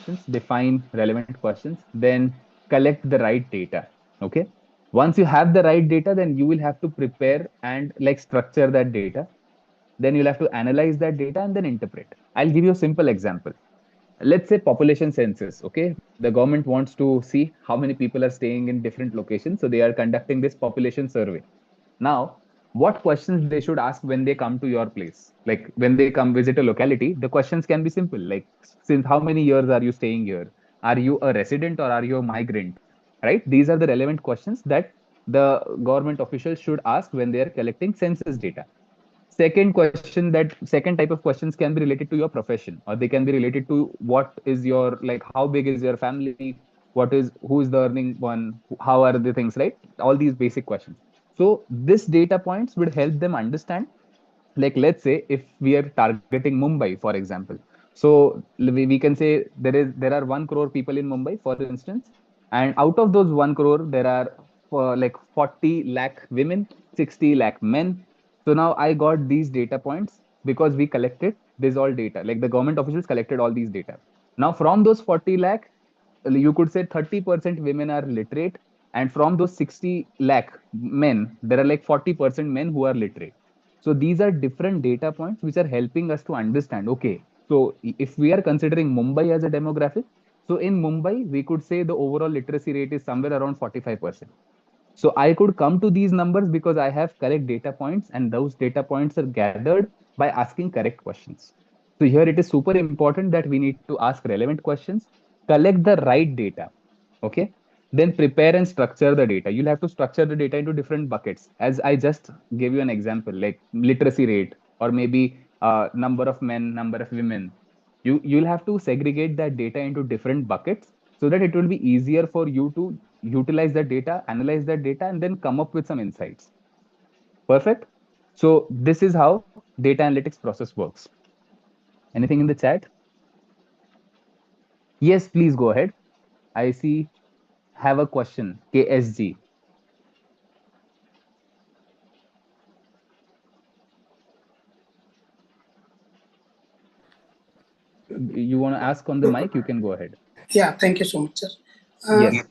questions, define relevant questions, then collect the right data. Okay. Once you have the right data, then you will have to prepare and like structure that data. Then you'll have to analyze that data and then interpret. I'll give you a simple example. Let's say population census. Okay. The government wants to see how many people are staying in different locations. So they are conducting this population survey. Now, what questions they should ask when they come to your place? Like when they come visit a locality, the questions can be simple. Like, since how many years are you staying here? Are you a resident or are you a migrant? Right? These are the relevant questions that the government officials should ask when they are collecting census data. Second type of questions can be related to your profession, or they can be related to what is your, like, how big is your family, who is the earning one, how are the things, right? All these basic questions. So this data points would help them understand, like, let's say if we are targeting Mumbai, for example. So we can say there are 1 crore people in Mumbai, for instance, and out of those 1 crore there are like 40 lakh women, 60 lakh men. So now I got these data points because we collected this all data, like the government officials collected all these data. Now from those 40 lakh, you could say 30% women are literate, and from those 60 lakh men there are like 40% men who are literate. So these are different data points which are helping us to understand, okay, so if we are considering Mumbai as a demographic, so in Mumbai, we could say the overall literacy rate is somewhere around 45%. So I could come to these numbers because I have correct data points, and those data points are gathered by asking correct questions. So here it is super important that we need to ask relevant questions, collect the right data. Okay. Then prepare and structure the data. You'll have to structure the data into different buckets. As I just gave you an example, like literacy rate, or maybe number of men, number of women. You'll have to segregate that data into different buckets so that it will be easier for you to utilize that data, analyze that data, and then come up with some insights. Perfect. So this is how data analytics process works. Anything in the chat? Yes, please go ahead. I see have a question. KSG. You want to ask on the mic? You can go ahead. Yeah, thank you so much, sir. Yes.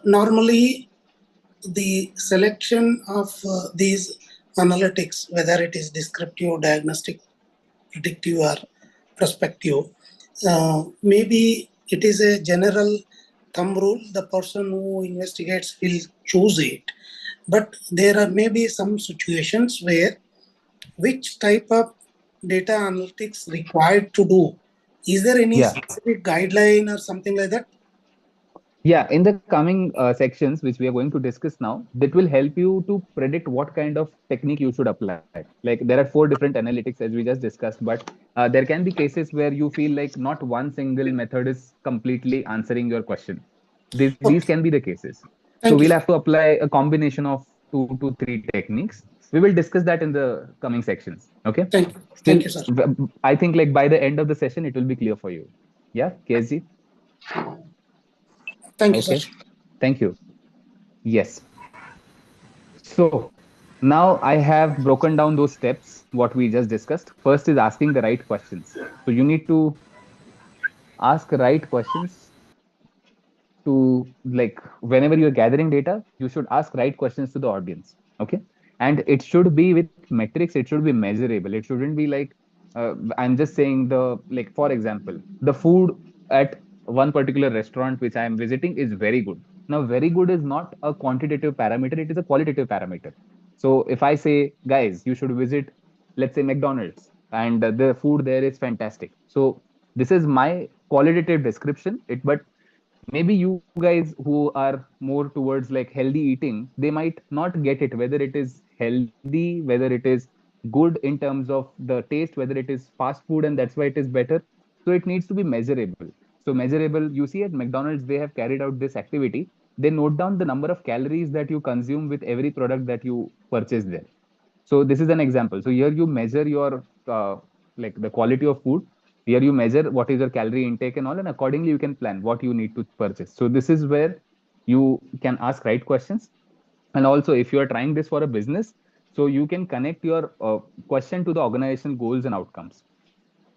Normally, the selection of these analytics, whether it is descriptive, diagnostic, predictive, or prospective, maybe it is a general thumb rule. The person who investigates will choose it. But there are maybe some situations where which type of data analytics required to do. Is there any Yeah. specific guideline or something like that? Yeah, in the coming sections, which we are going to discuss now, that will help you to predict what kind of technique you should apply. Like there are 4 different analytics, as we just discussed, but there can be cases where you feel like not one single method is completely answering your question. These Okay, can be the cases. So thank we'll you. have to apply a combination of 2 to 3 techniques. We will discuss that in the coming sections. Okay. Thank you. Still, Thank you, sir. I think like by the end of the session, it will be clear for you. Yeah, KSG. Thank you, sir. Okay. Thank you. Yes. So now I have broken down those steps, what we just discussed. First is asking the right questions. So you need to ask right questions to, like, whenever you're gathering data, you should ask right questions to the audience. Okay. And it should be with metrics, it should be measurable. It shouldn't be like, I'm just saying like, for example, the food at one particular restaurant which I am visiting is very good. Now, very good is not a quantitative parameter, it is a qualitative parameter. So if I say, guys, you should visit, let's say, McDonald's, and the food there is fantastic. So this is my qualitative description. But maybe you guys who are more towards like healthy eating, they might not get it, whether it is healthy, whether it is good in terms of the taste, whether it is fast food and that's why it is better. So it needs to be measurable. So measurable, you see, at McDonald's they have carried out this activity. They note down the number of calories that you consume with every product that you purchase there. So this is an example. So here you measure your like the quality of food. Here you measure what is your calorie intake and all, and accordingly you can plan what you need to purchase. So this is where you can ask right questions. And also, if you are trying this for a business, so you can connect your question to the organization goals and outcomes.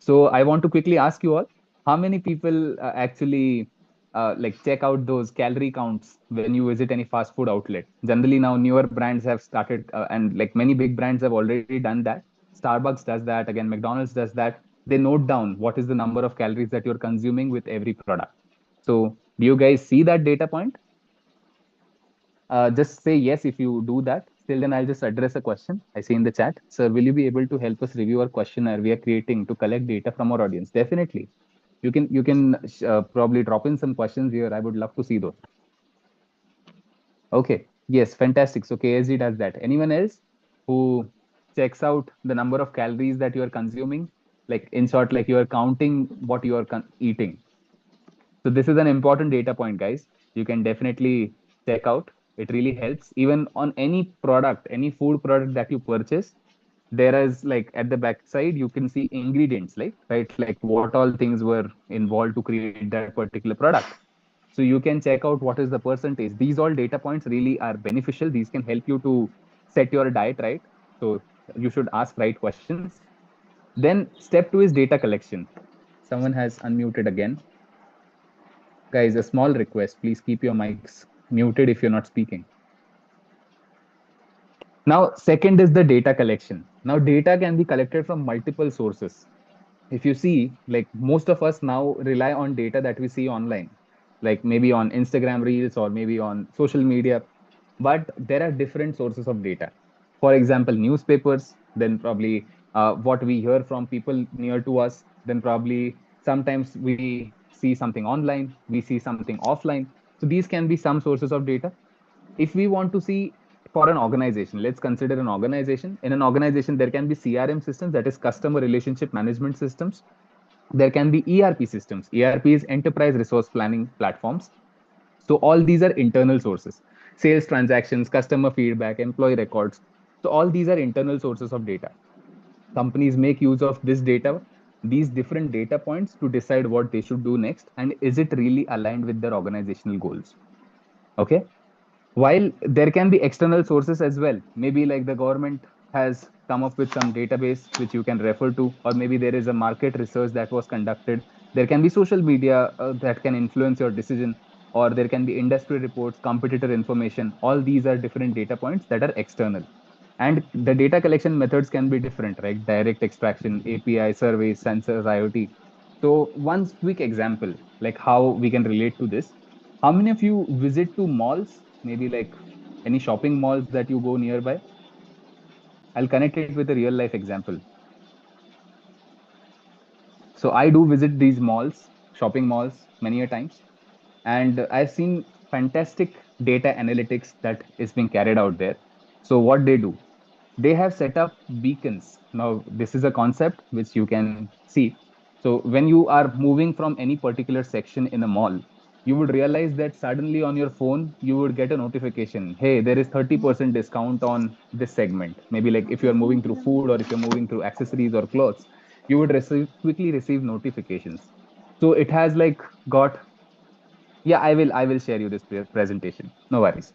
So I want to quickly ask you all, how many people actually like check out those calorie counts when you visit any fast food outlet? Generally now newer brands have started and like many big brands have already done that. Starbucks does that, again McDonald's does that. They note down what is the number of calories that you're consuming with every product. So do you guys see that data point? Just say yes if you do that. Till then, I'll just address a question I see in the chat. Sir, will you be able to help us review our questionnaire we are creating to collect data from our audience? Definitely. You can probably drop in some questions here. I would love to see those. Okay. Yes, fantastic. So KSG does that. Anyone else who checks out the number of calories that you are consuming? Like in short, like you are counting what you are eating. So this is an important data point, guys. You can definitely check out. It really helps. Even on any product, any food product that you purchase, there is like at the back side, you can see ingredients, like right, like what all things were involved to create that particular product. So you can check out what is the percentage. These all data points really are beneficial. These can help you to set your diet right. So you should ask right questions. Then step two is data collection. Someone has unmuted again. Guys, a small request, please keep your mics muted if you're not speaking. Now, second is the data collection. Now, data can be collected from multiple sources. If you see, like most of us now rely on data that we see online, like maybe on Instagram Reels or maybe on social media, but there are different sources of data. For example, newspapers, then probably what we hear from people near to us, then probably sometimes we see something online, we see something offline. So these can be some sources of data. If we want to see for an organization, let's consider an organization. In an organization, there can be CRM systems, that is customer relationship management systems. There can be ERP systems. ERP is enterprise resource planning platforms. So all these are internal sources. Sales transactions, customer feedback, employee records. So all these are internal sources of data. Companies make use of this data, these different data points to decide what they should do next, and is it really aligned with their organizational goals. Okay. While there can be external sources as well, maybe like the government has come up with some database which you can refer to, or maybe there is a market research that was conducted. There can be social media that can influence your decision, or there can be industry reports, competitor information. All these are different data points that are external. And the data collection methods can be different, right? Direct extraction, API, surveys, sensors, IoT. So one quick example, like how we can relate to this. How many of you visit to malls, maybe like any shopping malls that you go nearby? I'll connect it with a real life example. So I do visit these malls, shopping malls, many a times, and I've seen fantastic data analytics that is being carried out there. So what they do, they have set up beacons. Now, this is a concept which you can see. So when you are moving from any particular section in a mall, you would realize that suddenly on your phone, you would get a notification. Hey, there is 30% discount on this segment. Maybe like if you're moving through food or if you're moving through accessories or clothes, you would quickly receive notifications. So it has like got, yeah, I will share you this presentation. No worries.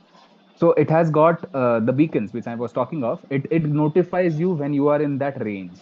So it has got the beacons, which I was talking of. It notifies you when you are in that range.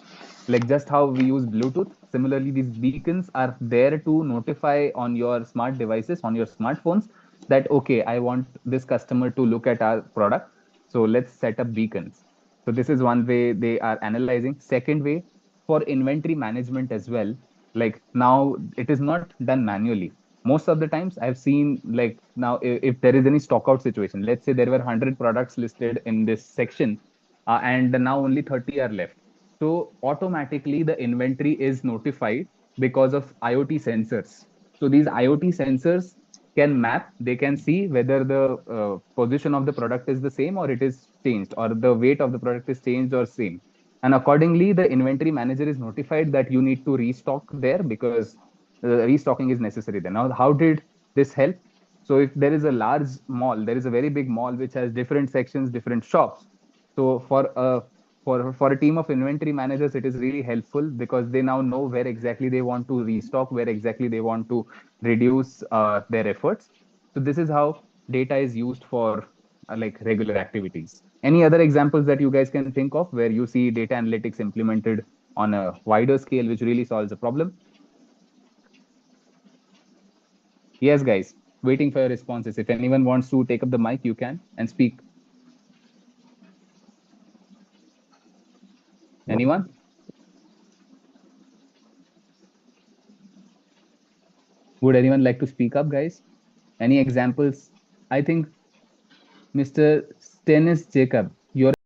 Like just how we use Bluetooth. Similarly, these beacons are there to notify on your smart devices, on your smartphones, that okay, I want this customer to look at our product. So let's set up beacons. So this is one way they are analyzing. Second way, for inventory management as well. Like now it is not done manually. Most of the times I've seen like now if there is any stock out situation, let's say there were 100 products listed in this section, and now only 30 are left. So automatically the inventory is notified because of IoT sensors. So these IoT sensors can map, they can see whether the position of the product is the same or it is changed, or the weight of the product is changed or same. And accordingly, the inventory manager is notified that you need to restock there because restocking is necessary there. Now, how did this help? So if there is a large mall, there is a very big mall which has different sections, different shops. So for a team of inventory managers, it is really helpful because they now know where exactly they want to restock, where exactly they want to reduce their efforts. So this is how data is used for like regular activities. Any other examples that you guys can think of where you see data analytics implemented on a wider scale, which really solves a problem? Yes, guys, waiting for your responses. If anyone wants to take up the mic, you can and speak. Anyone? Would anyone like to speak up, guys? Any examples? I think Mr. Stennis Jacob, you're